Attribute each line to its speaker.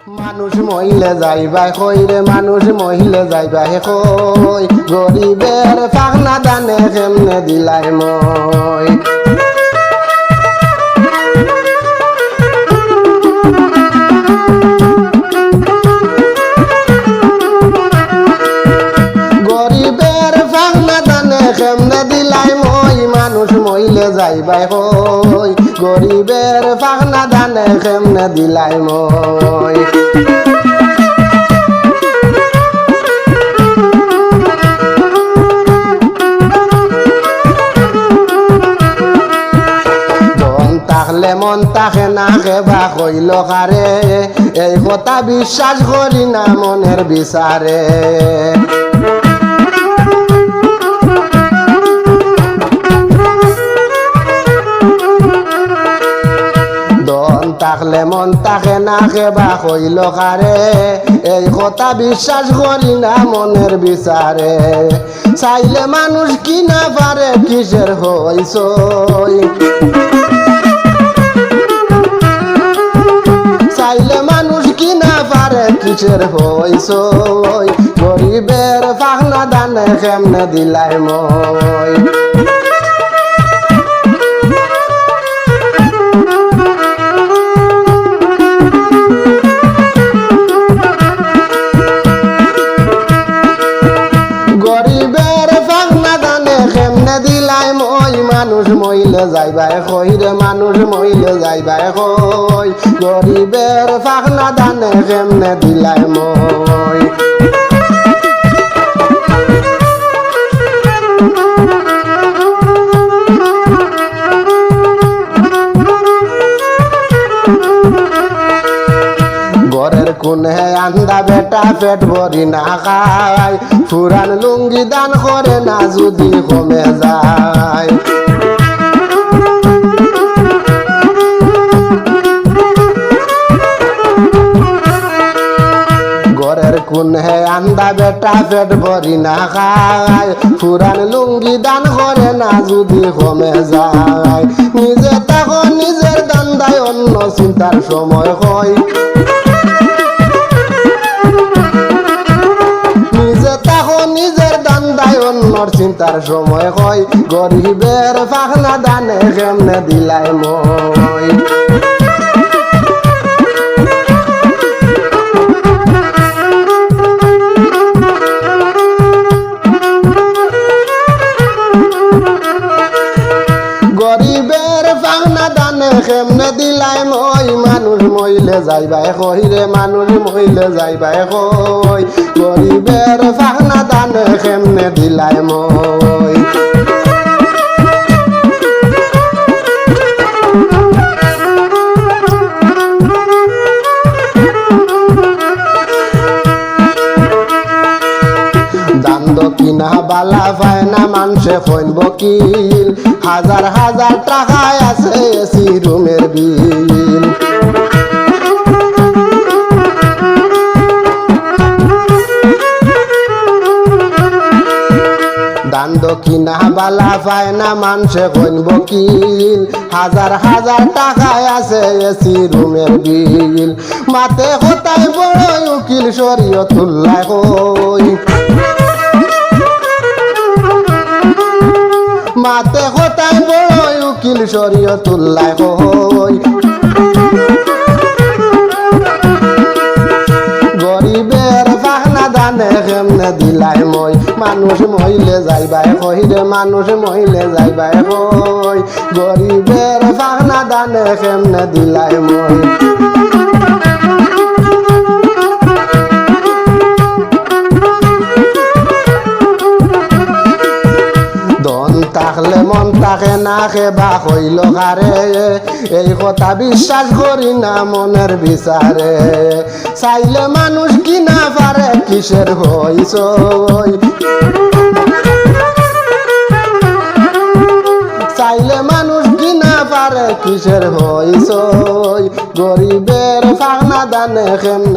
Speaker 1: মানুষ মহিলে যাইবা কই রে মানুষ মহিলে যাইবা হে কই গরিবের পাখনা দানে কেমনে দিলাই মই গরিবের পাখনা দানে কেমনে দিলাই মই মানুষ মহিলে যাইবা কই গরিবের পাখনা দানে কেমনে দিলাই মই তাহলে মন তাকে না কেবা কইল কারে এই কথা বিশ্বাস করি না মনের বিচারে দন তাকলে মন তাকে না কেবা কইল কারে এই কথা বিশ্বাস করি না মনের বিচারে চাইলে মানুষ কি না পারে কিসের হইছই চাইলে মানুষ কি না পারে কিসের হইছই গরিবের পাখনা দানে কেমনে দিলাই মই গরিবের পাখনা দানে কেমনে দিলাই মই মানুষ মহিলে যাইবাই কই রে মানুষ মহিলে যাইবাই কই গরিবের পাখনা দানে কেমনে দিলাই মই ঘরের কোনে আন্দা বেটা পেট ভরি না খায় পুরান লুঙ্গি দান করে না যদি কমে যায় ঘরের কোনে আন্দা বেটা পেট ভরি না খায় পুরান লুঙ্গি দান করে না যদি কমে যায় নিজে তখন নিজের দান্দায় অন্য চিন্তার সময় হয় নিজের দান্দায় অন্যর চিন্তার সময় হয় গরিবের পাখনা দানে কেমনে দিলাই মই গরিবের পাখনা দানে কেমনে দিলাই মই মানুষ মহিলে যাইবাই কই রে মানুষ মহিলে যাইবাই কই গরিবের পাখনা দানে কেমনে দিলাই মই দান্দ কিনা বালা পায় না মানুষে কইন বকিল হাজার হাজার টাকায় আছে এসি রুমের বিল দান্দ কিনা বালা পায় না মানুষে কইন বকিল হাজার হাজার টাকায় আছে এসি রুমের বিল মাতে কোথায় বড় উকিল শরীয়তুল্লাহ কই মাতে কোথায় বড় উকিল শরীয়তুল্লাহ কই গরিবের পাখনা দানে কেমনে দিলাই মই মানুষ মহিলে যাইবাই কই রে মানুষ মহিলে যাইবাই কই গরিবের পাখনা দানে কেমনে দিলাই মই তাকলে মন তাকে না কেবা কইল কারে এই কথা বিশ্বাস করি না মনের বিচারে চাইলে মানুষ কি না পারে কিসের হইছই চাইলে মানুষ কি না পারে কিসের হইছই গরিবের পাখনা দানে কেমনে